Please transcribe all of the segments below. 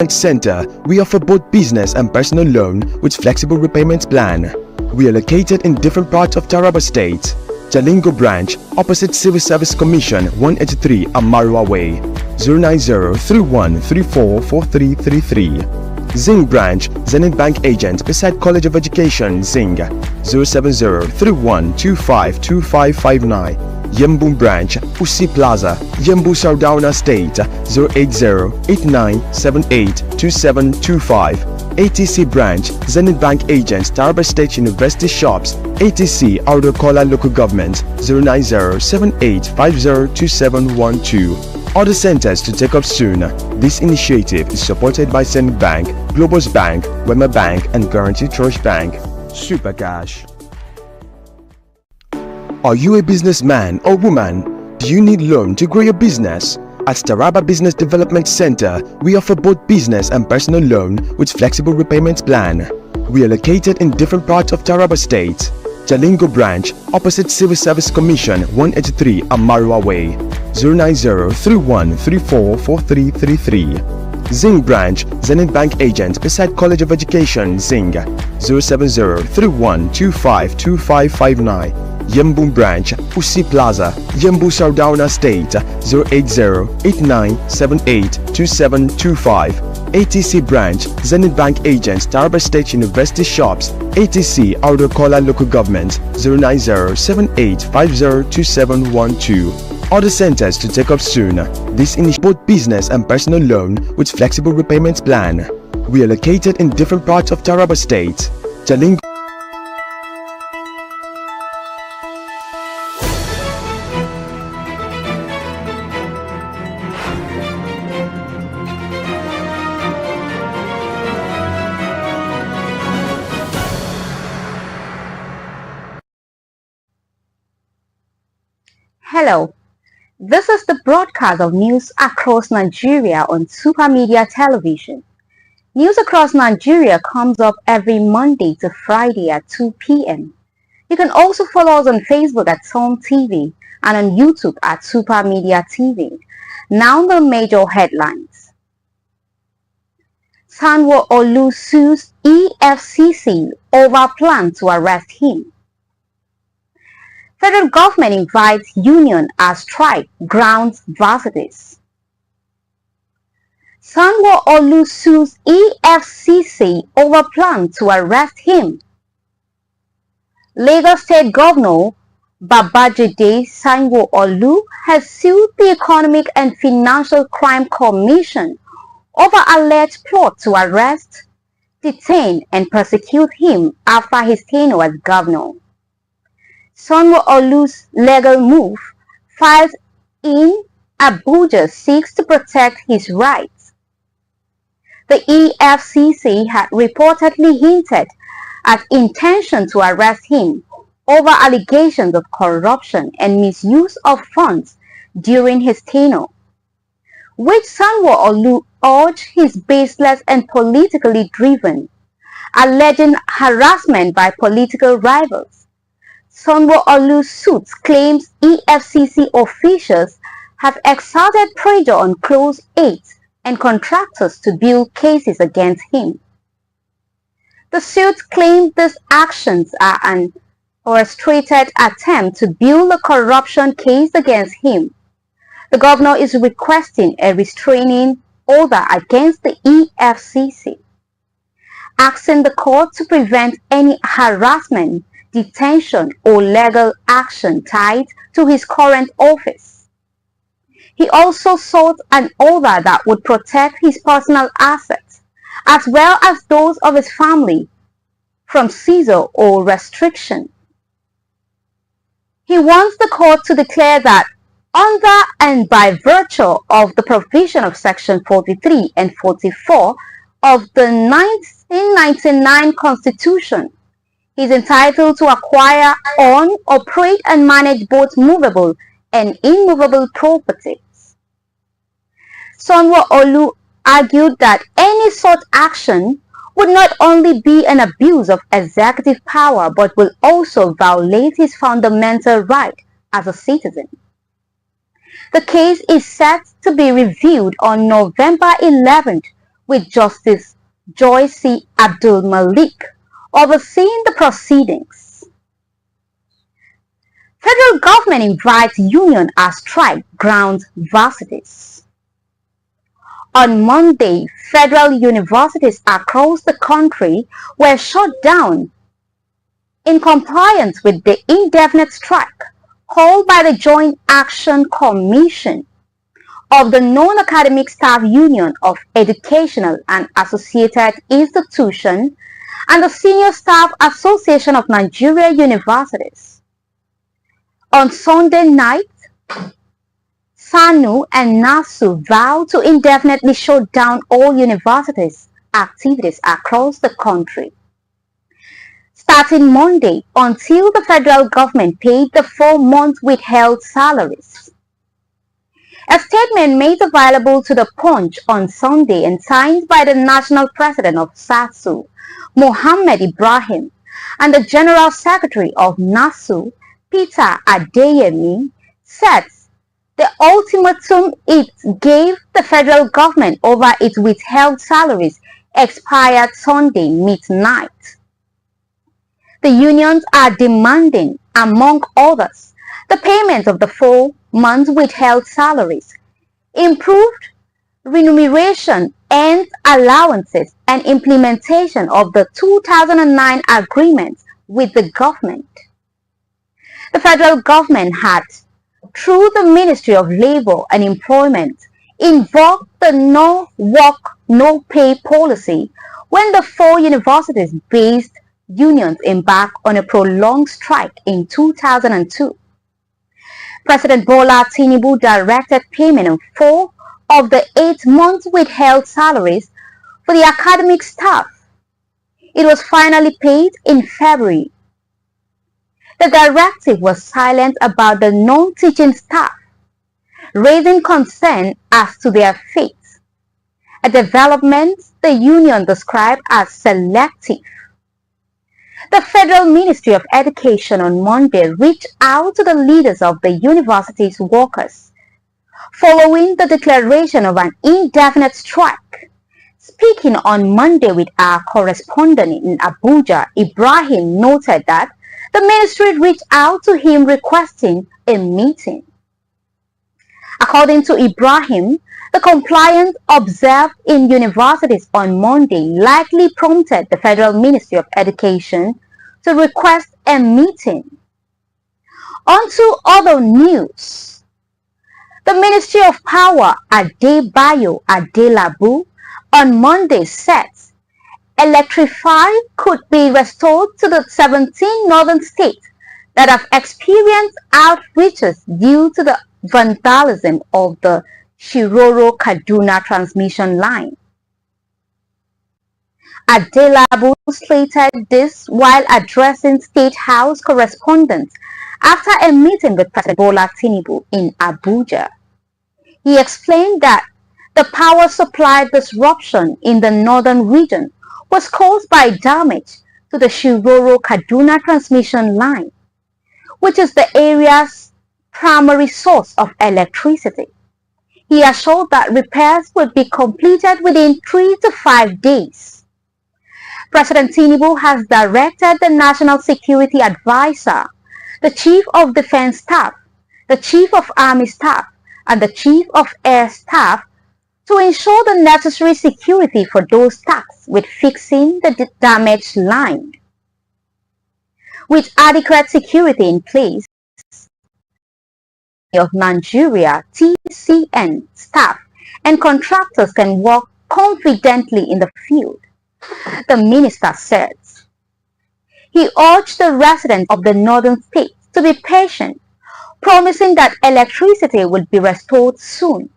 Center, we offer both business and personal loan with flexible repayment plan. We are located in different parts of Taraba State. Jalingo branch, opposite Civil Service Commission, 183 Amarua Way, 090-3134-4333. Zing branch, Zenith Bank agent beside College of Education, Zing, 070-3125-2559. Yembu branch, Usi Plaza, Yembu Sardauna State, 080-8978-2725. ATC branch, Zenith Bank agents, Taraba State University shops, ATC Outer Kola Local Government, 090-7850-2712. Other centers to take up soon. This initiative is supported by Zenith Bank, Globus Bank, Wema Bank, and Guarantee Trust Bank. Super Cash. Are you a businessman or woman? Do you need loan to grow your business? At TARABA Business Development Center, we offer both business and personal loan with flexible repayment plan. We are located in different parts of Taraba State. Jalingo branch, opposite Civil Service Commission, 183 Amarua Way, 090-3134-4333. Zing branch, Zenith Bank agent beside College of Education, Zing, 070-3125-2559. Yembu branch, Usi Plaza, Yembu Sardauna State, 080-8978-2725. ATC branch, Zenith Bank agents, Taraba State University shops, ATC Outer Kola Local Government, 090-7850-2712. Other centers to take up soon. This initiative both business and personal loan with flexible repayment plan. We are located in different parts of Taraba State. Jalingo. Hello, this is the broadcast of news across Nigeria on Super Media Television. News across Nigeria comes up every Monday to Friday at 2 p.m. You can also follow us on Facebook at Tom TV and on YouTube at Super Media TV. Now the major headlines. Sanwo-Olu sues EFCC over plan to arrest him. Federal government invites union as strike grounds varsities. Sanwo-Olu sues EFCC over plan to arrest him. Lagos State Governor Babajide Sanwo-Olu has sued the Economic and Financial Crime Commission over alleged plot to arrest, detain, and persecute him after his tenure as governor. Sanwo-Olu's legal move, filed in Abuja, seeks to protect his rights. The EFCC had reportedly hinted at intention to arrest him over allegations of corruption and misuse of funds during his tenure, which Sanwo-Olu urged is baseless and politically driven, alleging harassment by political rivals. Sanwo-Olu's suit claims EFCC officials have exerted pressure on close aides and contractors to build cases against him. The suit claims these actions are an orchestrated attempt to build a corruption case against him. The governor is requesting a restraining order against the EFCC, asking the court to prevent any harassment, detention, or legal action tied to his current office. He also sought an order that would protect his personal assets, as well as those of his family, from seizure or restriction. He wants the court to declare that under and by virtue of the provision of Section 43 and 44 of the 1999 Constitution, he is entitled to acquire, own, operate, and manage both movable and immovable properties. Sanwo-Olu argued that any such action would not only be an abuse of executive power but will also violate his fundamental right as a citizen. The case is set to be reviewed on November 11th, with Justice Joy C. Abdul Malik overseeing the proceedings. Federal government invites union as strike grounds varsities. On Monday, federal universities across the country were shut down in compliance with the indefinite strike called by the Joint Action Commission of the Non-Academic Staff Union of Educational and Associated Institutions and the Senior Staff Association of Nigeria Universities. On Sunday night, SANU and NASU vowed to indefinitely shut down all universities' activities across the country, starting Monday until the federal government paid the 4-month withheld salaries. A statement made available to the Punch on Sunday and signed by the national president of SASU, Mohammed Ibrahim, and the general secretary of NASU, Peter Adeyemi, sets the ultimatum it gave the federal government over its withheld salaries expired Sunday midnight. The unions are demanding, among others, the payment of the 4-month withheld salaries, improved remuneration and allowances, and implementation of the 2009 agreement with the government. The federal government had, through the Ministry of Labor and Employment, invoked the no work, no pay policy when the 4 universities-based unions embarked on a prolonged strike in 2002. President Bola Tinubu directed payment of 4 of the 8-month withheld salaries for the academic staff. It was finally paid in February. The directive was silent about the non-teaching staff, raising concern as to their fate, a development the union described as selective. The Federal Ministry of Education on Monday reached out to the leaders of the university's workers following the declaration of an indefinite strike. Speaking on Monday with our correspondent in Abuja, Ibrahim noted that the ministry reached out to him requesting a meeting. According to Ibrahim, the compliance observed in universities on Monday likely prompted the Federal Ministry of Education to request a meeting. On to other news. The Ministry of Power Adebayo Adelabu on Monday said electrify could be restored to the 17 northern states that have experienced outreaches due to the vandalism of the Shiroro-Kaduna transmission line. Adelabu stated this while addressing State House correspondents after a meeting with President Bola Tinubu in Abuja. He explained that the power supply disruption in the northern region was caused by damage to the Shiroro-Kaduna transmission line, which is the area's primary source of electricity. He assured that repairs would be completed within 3 to 5 days. President Tinubu has directed the National Security Advisor, the Chief of Defense Staff, the Chief of Army Staff, and the Chief of Air Staff to ensure the necessary security for those tasked with fixing the damaged line. With adequate security in place, of Nigeria TCN staff and contractors can work confidently in the field, the minister said. He urged the residents of the northern states to be patient, promising that electricity would be restored soon.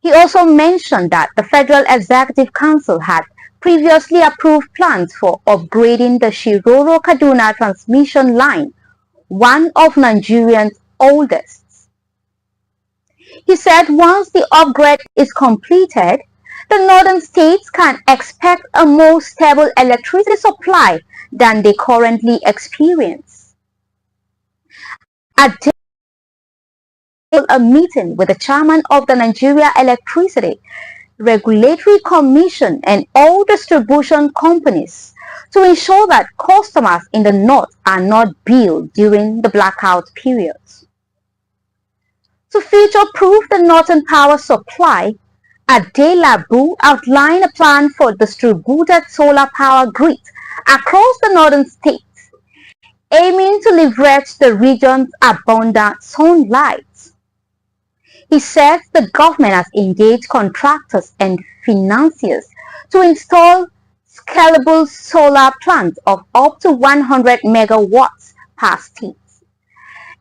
He also mentioned that the Federal Executive Council had previously approved plans for upgrading the Shiroro-Kaduna transmission line, one of Nigeria's oldest. He said once the upgrade is completed, the northern states can expect a more stable electricity supply than they currently experience. A meeting with the chairman of the Nigeria Electricity Regulatory Commission and all distribution companies to ensure that customers in the north are not billed during the blackout periods. To future-proof the northern power supply, Adelabu outlined a plan for distributed solar power grids across the northern states, aiming to leverage the region's abundant sunlight. He says the government has engaged contractors and financiers to install scalable solar plants of up to 100 megawatts per state,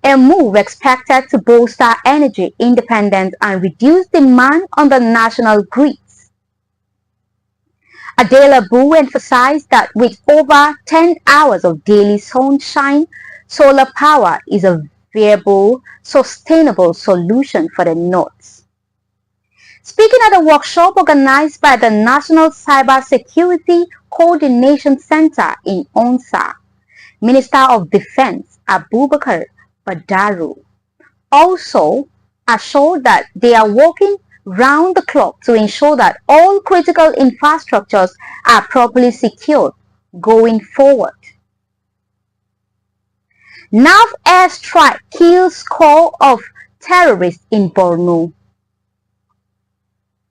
a move expected to bolster energy independence and reduce demand on the national grids. Adelabu emphasized that with over 10 hours of daily sunshine, solar power is a viable, sustainable solution for the North. Speaking at a workshop organized by the National Cybersecurity Coordination Center in Onsa, Minister of Defense Abubakar Badaru also assured that they are working round the clock to ensure that all critical infrastructures are properly secured going forward. NAV airstrike kills score of terrorists in Borno.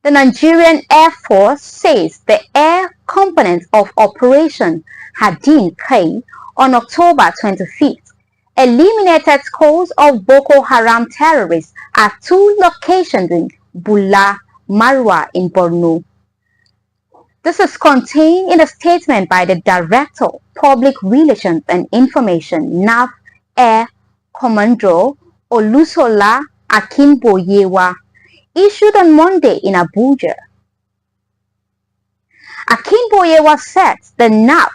The Nigerian Air Force says the air component of Operation Hadin Kai on October 25th eliminated scores of Boko Haram terrorists at two locations in Bula, Marwa in Borno. This is contained in a statement by the Director, Public Relations and Information, NAV Air Commodore Olusola Akinboyewa, issued on Monday in Abuja. Akinboyewa said the NAV,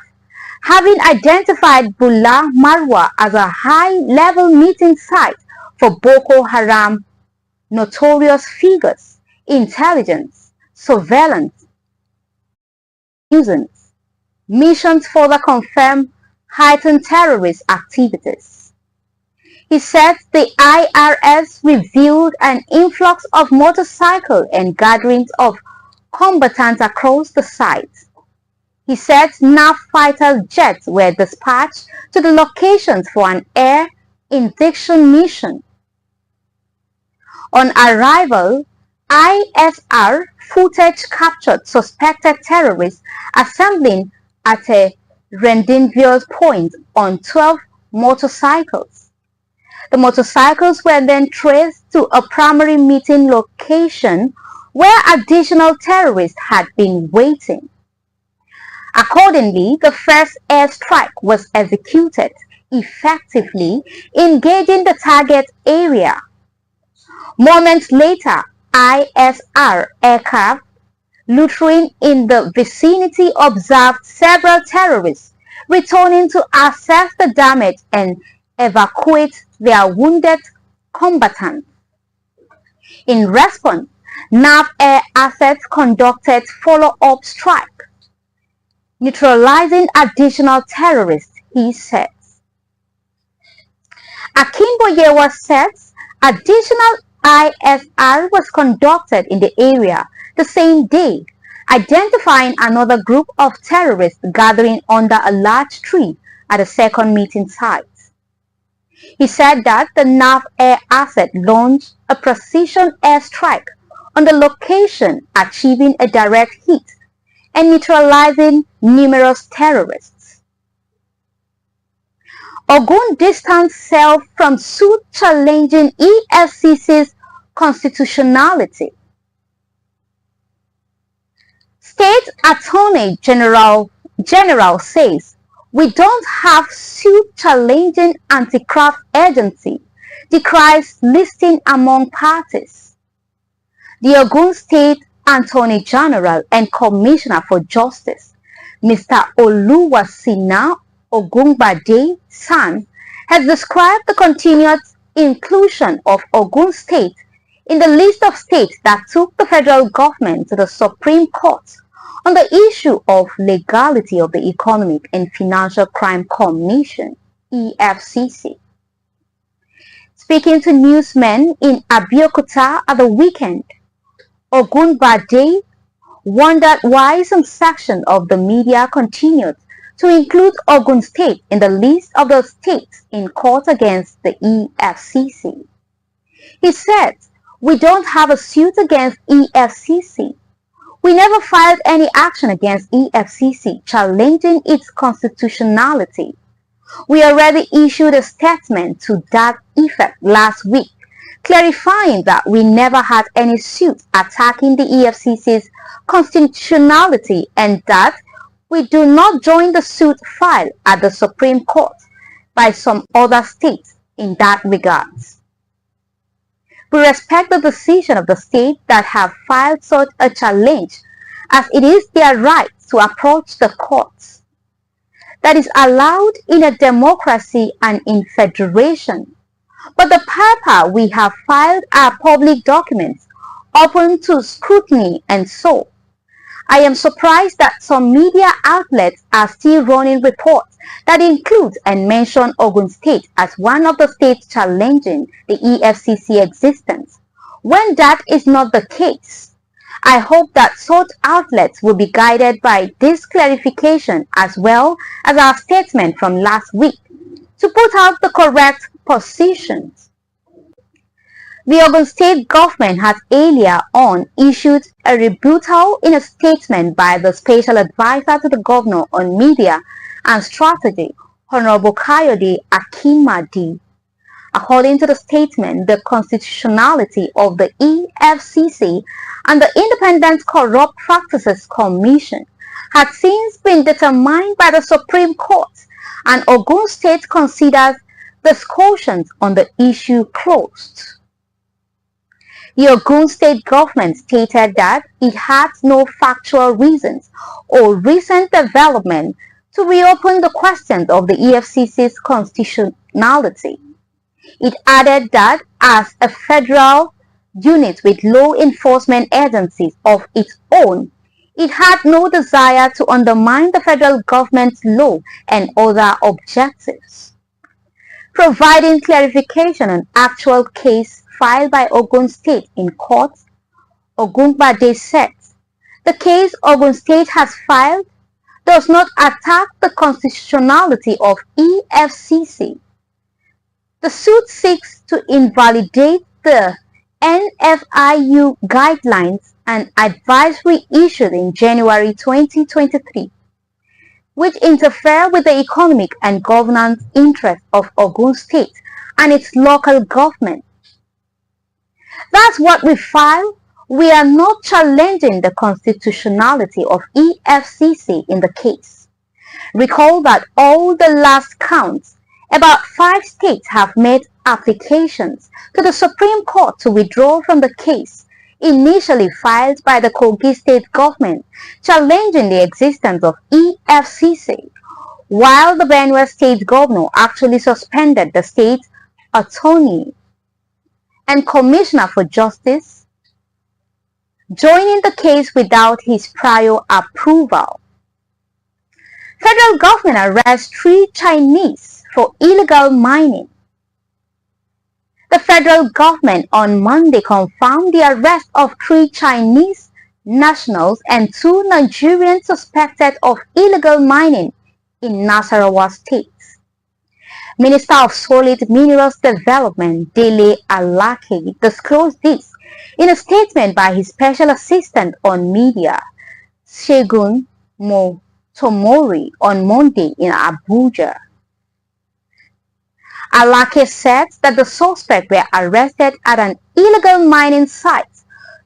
having identified Bula Marwa as a high-level meeting site for Boko Haram notorious figures, intelligence, surveillance, nuisance, missions further confirm heightened terrorist activities. He said the IRS revealed an influx of motorcycles and gatherings of combatants across the site. He said NAV fighter jets were dispatched to the locations for an air interdiction mission. On arrival, ISR footage captured suspected terrorists assembling at a rendezvous point on 12 motorcycles. The motorcycles were then traced to a primary meeting location where additional terrorists had been waiting. Accordingly, the first airstrike was executed, effectively engaging the target area. Moments later, ISR aircraft loitering in the vicinity observed several terrorists returning to assess the damage and evacuate their wounded combatants. In response, NAV air assets conducted follow-up strike, neutralizing additional terrorists, he said. Akinboyewa says additional ISR was conducted in the area the same day, identifying another group of terrorists gathering under a large tree at a second meeting site. He said that the NAV air asset launched a precision airstrike on the location, achieving a direct hit and neutralizing numerous terrorists. Ogun distanced itself from suit challenging EFCC's constitutionality. State Attorney General says, "We don't have suit challenging anti-graft agency," decries listing among parties. The Ogun State Attorney General and Commissioner for Justice, Mr. Oluwasina Ogungbade San, has described the continued inclusion of Ogun State in the list of states that took the federal government to the Supreme Court on the issue of legality of the Economic and Financial Crime Commission, EFCC. Speaking to newsmen in Abeokuta at the weekend, Ogungbade wondered why some section of the media continued to include Ogun State in the list of the states in court against the EFCC. He said, "We don't have a suit against EFCC. We never filed any action against EFCC challenging its constitutionality. We already issued a statement to that effect last week, clarifying that we never had any suit attacking the EFCC's constitutionality and that we do not join the suit filed at the Supreme Court by some other states in that regard. We respect the decision of the states that have filed such a challenge, as it is their right to approach the courts. That is allowed in a democracy and in federation. But the paper we have filed are public documents, open to scrutiny, and so I am surprised that some media outlets are still running reports that include and mention Ogun State as one of the states challenging the EFCC existence, when that is not the case. I hope that such outlets will be guided by this clarification as well as our statement from last week to put out the correct positions." The Ogun State government has earlier on issued a rebuttal in a statement by the Special Advisor to the Governor on Media and Strategy, Honorable Kayode Akinmadi. According to the statement, the constitutionality of the EFCC and the Independent Corrupt Practices Commission had since been determined by the Supreme Court, and Ogun State considers discussions on the issue closed. The Ogun State government stated that it had no factual reasons or recent development to reopen the questions of the EFCC's constitutionality. It added that as a federal unit with law enforcement agencies of its own, it had no desire to undermine the federal government's law and other objectives. Providing clarification on actual case filed by Ogun State in court, Ogunbade said, "The case Ogun State has filed does not attack the constitutionality of EFCC. The suit seeks to invalidate the NFIU guidelines and advisory issued in January 2023, which interfere with the economic and governance interests of Ogun State and its local government. That's what we filed. We are not challenging the constitutionality of EFCC in the case. Recall that all the last counts, about 5 states have made applications to the Supreme Court to withdraw from the case, initially filed by the Kogi State government, challenging the existence of EFCC, while the Benue State governor actually suspended the state attorney and commissioner for justice, joining the case without his prior approval. Federal government arrests 3 Chinese for illegal mining. The federal government on Monday confirmed the arrest of 3 Chinese nationals and 2 Nigerians suspected of illegal mining in Nasarawa State. Minister of Solid Minerals Development, Dele Alake, disclosed this in a statement by his special assistant on media, Segun Motomori, on Monday in Abuja. Alake said that the suspects were arrested at an illegal mining site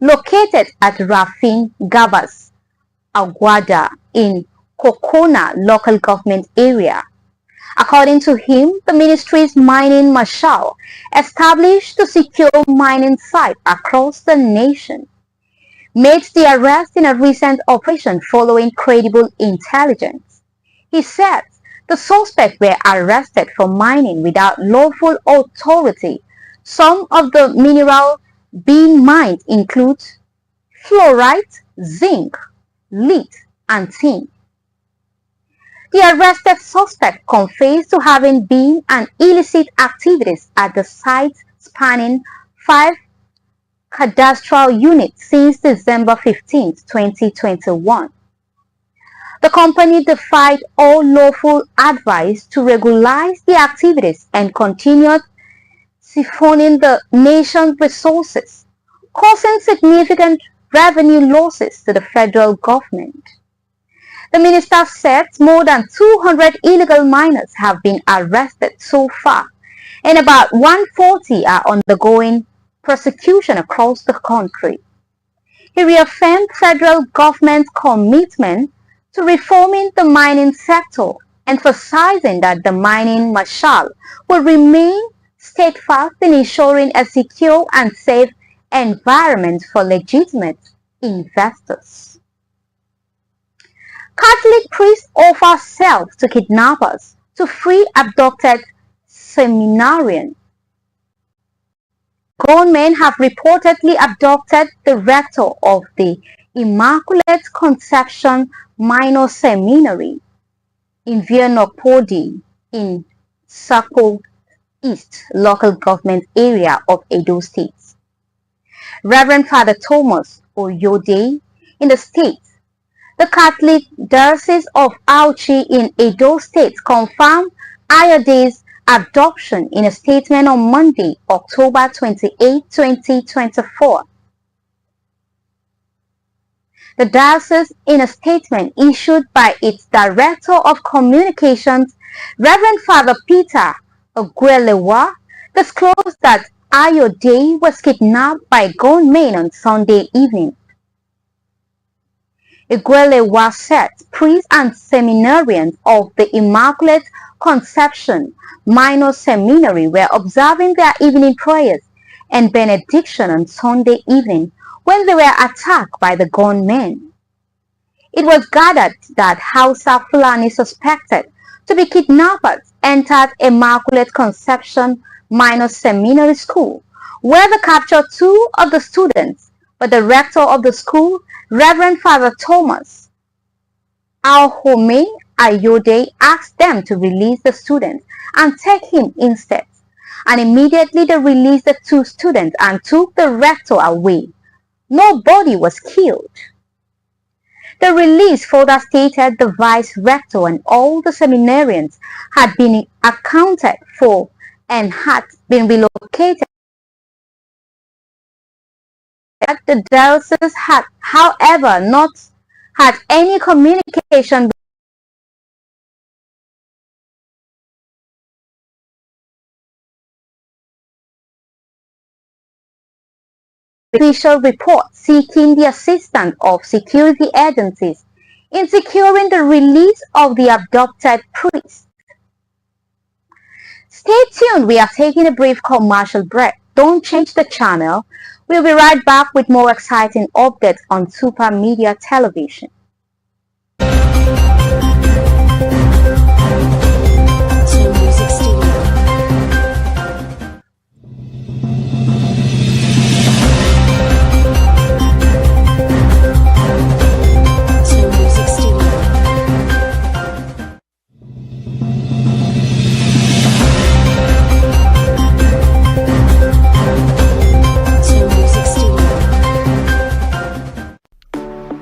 located at Rafin Gabas, Aguada in Kokona local government area. According to him, the ministry's mining marshal, established to secure mining sites across the nation, made the arrest in a recent operation following credible intelligence. He said the suspects were arrested for mining without lawful authority. Some of the minerals being mined include fluorite, zinc, lead, and tin. The arrested suspect confessed to having been an illicit activities at the site spanning 5 cadastral unit since December 15, 2021. The company defied all lawful advice to regularize the activities and continued siphoning the nation's resources, causing significant revenue losses to the federal government. The minister said more than 200 illegal miners have been arrested so far, and about 140 are undergoing prosecution across the country. He reaffirmed federal government's commitment to reforming the mining sector, emphasizing that the mining marshal will remain steadfast in ensuring a secure and safe environment for legitimate investors. Catholic priest offers self to kidnappers to free abducted seminarian. Gunmen have reportedly abducted the rector of the Immaculate Conception Minor Seminary in Vienopodi in Sako East local government area of Edo State. Reverend Father Thomas Oyode in the state, the Catholic Diocese of Auchi in Edo State confirmed Ayode's abduction in a statement on Monday, October 28, 2024. The diocese, in a statement issued by its Director of Communications, Reverend Father Peter Ogwelewa, disclosed that Ayode was kidnapped by gunmen on Sunday evening. Igwelewa said priests and seminarians of the Immaculate Conception Minor Seminary were observing their evening prayers and benediction on Sunday evening when they were attacked by the gunmen. It was gathered that Hausa Fulani suspected to be kidnappers entered Immaculate Conception Minor Seminary School, where they captured two of the students, but the rector of the school, Reverend Father Thomas Ahome Ayode, asked them to release the students and take him instead. And immediately they released the two students and took the rector away. Nobody was killed. The release further stated the vice rector and all the seminarians had been accounted for and had been relocated. The diocese had, however, not had any communication official report seeking the assistance of security agencies in securing the release of the abducted priest. Stay tuned, we are taking a brief commercial break. Don't change the channel. We'll be right back with more exciting updates on Super Media Television.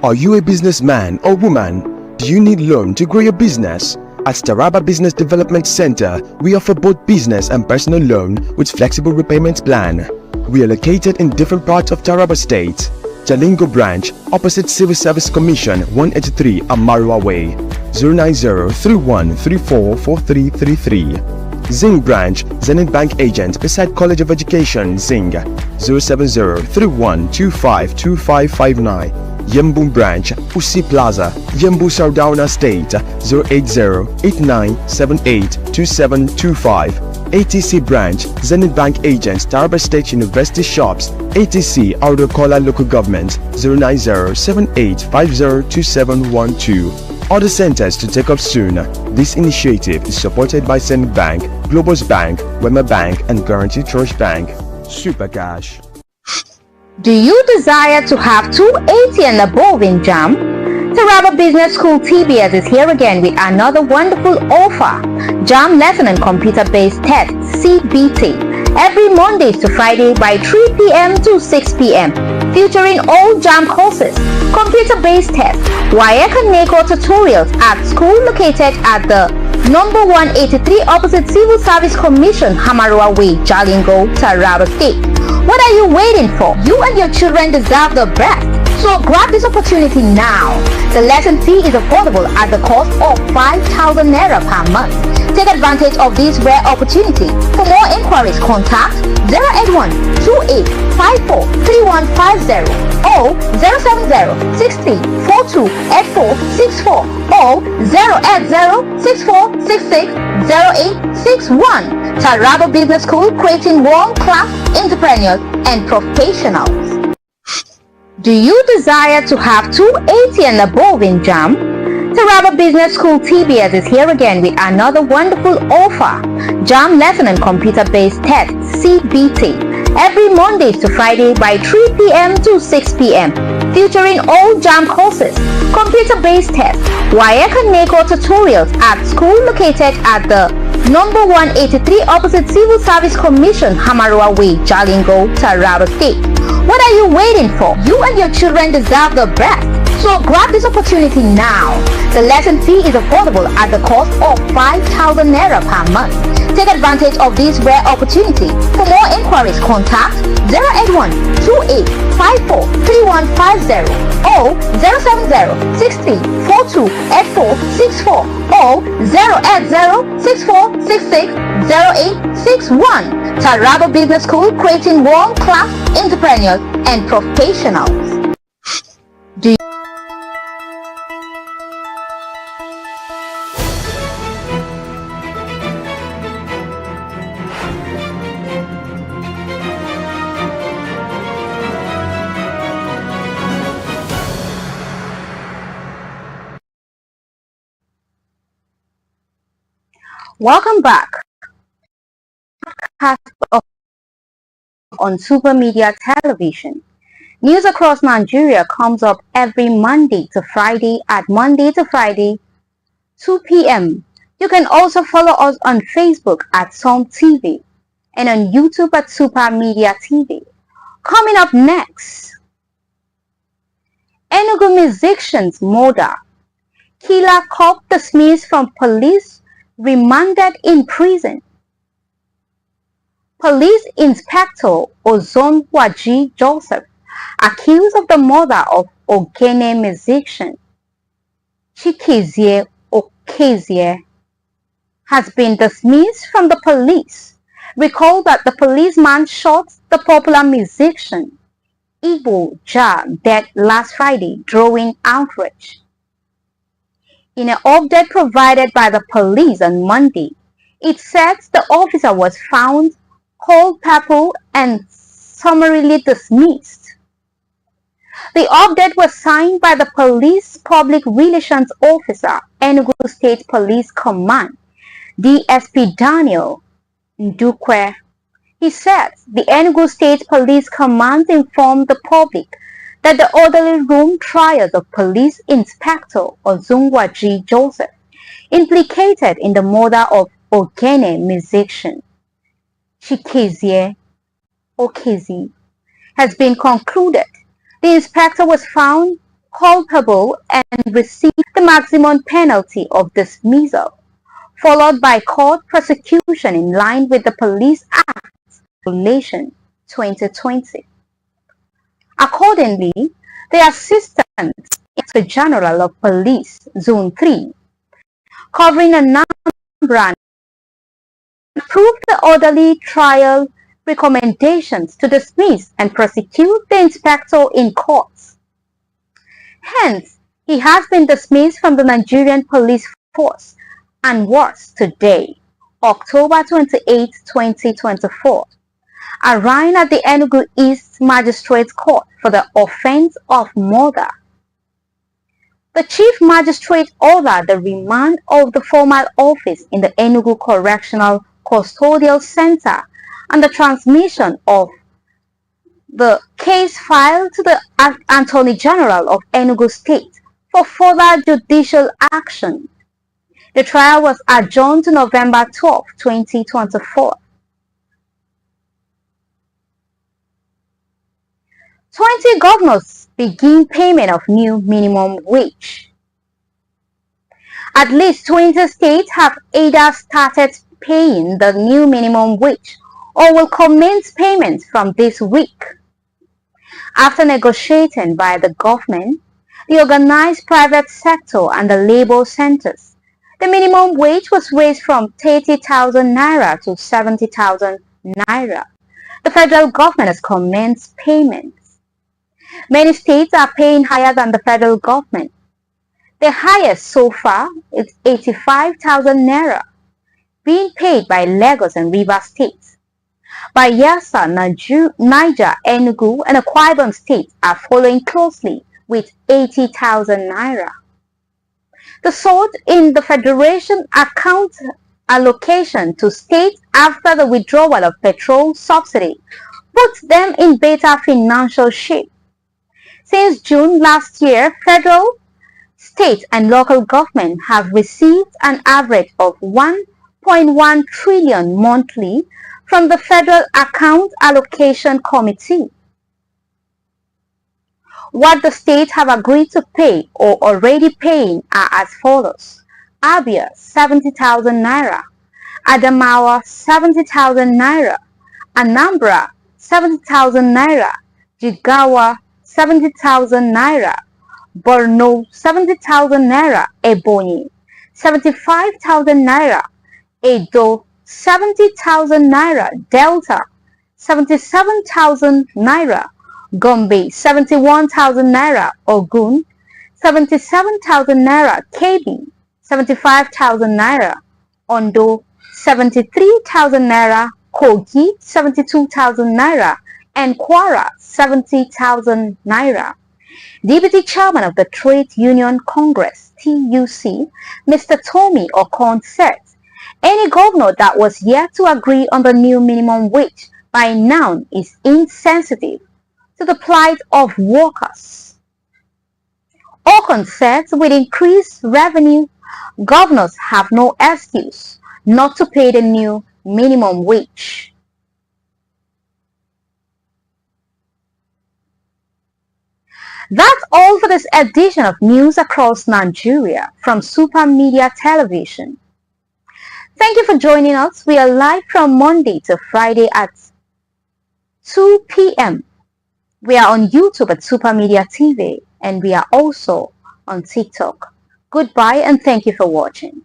Are you a businessman or woman? Do you need loan to grow your business? At TARABA Business Development Center, we offer both business and personal loan with flexible repayment plan. We are located in different parts of Taraba State. Jalingo branch, opposite Civil Service Commission, 183 Amarua Way, 090-3134-4333. Zing branch, Zenith Bank agent beside College of Education, Zing, 070-3125-2559. Yembu branch, Usi Plaza, Yembu Sardauna State, 080-8978-2725. ATC branch, Zenith Bank agents, Taraba State University shops, ATC Audokola Local Government, 090-7850-2712. Other centers to take up soon. This initiative is supported by Zenith Bank, Globus Bank, Wema Bank, and Guarantee Trust Bank. Super Cash. Do you desire to have 280 and above in JAM? TARABA Business School TBS is here again with another wonderful offer. JAM Lesson and Computer-Based Test CBT every Mondays to Friday by 3 p.m. to 6 p.m. featuring all JAM courses, computer-based tests, WAEC and NECO tutorials at school located at the number 183 opposite Civil Service Commission, Hamarua Way, Jalingo, Taraba State. What are you waiting for? You and your children deserve the best. So grab this opportunity now. The lesson fee is affordable at the cost of 5,000 Naira per month. Take advantage of this rare opportunity. For more inquiries, contact 081 2854 3150 or 070 60 42 8464 or 080 6466 0861. Taraba Business School, creating world-class entrepreneurs and professionals. Do you desire to have 280 and above in JAM? Taraba Business School TBS is here again with another wonderful offer. JAM Lesson and Computer-Based Test CBT every Mondays to Friday by 3 p.m. to 6 p.m. featuring all JAM courses, computer-based tests, WAEC and NECO tutorials at school located at the number 183 opposite Civil Service Commission, Hamarua Way, Jalingo, Taraba State. What are you waiting for? You and your children deserve the best. So grab this opportunity now. The lesson fee is affordable at the cost of 5,000 Naira per month. Take advantage of this rare opportunity. For more inquiries, contact 081 2854 3150 or 070 60 42 8464 or 080 6466 0861. Taraba Business School, creating world-class entrepreneurs and professionals. Welcome back on Super Media Television. News across Nigeria comes up every Monday to Friday at 2 p.m. You can also follow us on Facebook at Som TV and on YouTube at Super Media TV. Coming up next, Enugu musicians murder. Killer cop dismissed from police, remanded in prison. Police Inspector Ozonwaji Joseph, accused of the murder of Ogene musician Chikizie Okezie, has been dismissed from the police. Recall that the policeman shot the popular musician Igbo Ja dead last Friday, drawing outrage. In an update provided by the police on Monday, it said the officer was found cold purple and summarily dismissed. The update was signed by the police public relations officer, Enugu State Police Command, DSP Daniel Ndukwe. He said the Enugu State Police Command informed the public that the orderly room trials of Police Inspector Ozungwaji Joseph, implicated in the murder of Ogene musician Chikizie Okezie, has been concluded. The inspector was found culpable and received the maximum penalty of dismissal, followed by court prosecution in line with the Police Act Regulation 2020. Accordingly, the Assistant Inspector General of Police, Zone 3, covering Anambra, approved the orderly trial recommendations to dismiss and prosecute the inspector in courts. Hence, he has been dismissed from the Nigerian police force and was today, October 28, 2024, arraigned at the Enugu East Magistrates Court for the offense of murder. The Chief Magistrate ordered the remand of the former office in the Enugu Correctional Custodial Center and the transmission of the case file to the Attorney General of Enugu State for further judicial action. The trial was adjourned to November 12, 2024. 20 governors begin payment of new minimum wage. At least 20 states have either started paying the new minimum wage or will commence payments from this week. After negotiating by the government, the organized private sector and the labor centers, the minimum wage was raised from 30,000 naira to 70,000 naira. The federal government has commenced payments. Many states are paying higher than the federal government. The highest so far is 85,000 naira, being paid by Lagos and Rivers states. Bayelsa, Niger, Enugu, and Akwa Ibom states are following closely with 80,000 naira. The surge in the Federation account allocation to states after the withdrawal of petrol subsidy puts them in better financial shape. Since June last year, federal, state, and local government have received an average of 1.1 trillion monthly from the Federal Account Allocation Committee. What the states have agreed to pay or already paying are as follows: Abia 70,000 naira, Adamawa 70,000 naira, Anambra 70,000 naira, Jigawa 70,000 naira, Borno 70,000 naira, Ebonyi 75,000 naira, Edo 70,000 naira, Delta 77,000 naira, Gombe 71,000 naira, Ogun 77,000 naira, Kebbi 75,000 naira, Ondo 73,000 naira, Kogi 72,000 naira, and Kwara 70,000 naira. Deputy Chairman of the Trade Union Congress (TUC), Mr. Tommy Okon said, any governor that was yet to agree on the new minimum wage by now is insensitive to the plight of workers. Okon said with increased revenue, governors have no excuse not to pay the new minimum wage. That's all for this edition of News Across Nigeria from Super Media Television. Thank you for joining us. We are live from Monday to Friday at 2 p.m. We are on YouTube at Super Media TV, and we are also on TikTok. Goodbye and thank you for watching.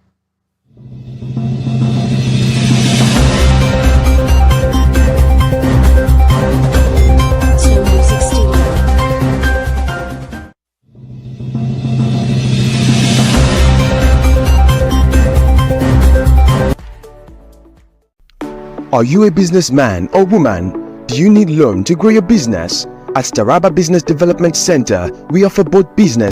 Are you a businessman or woman? Do you need loan to grow your business? At TARABA Business Development Center, we offer both business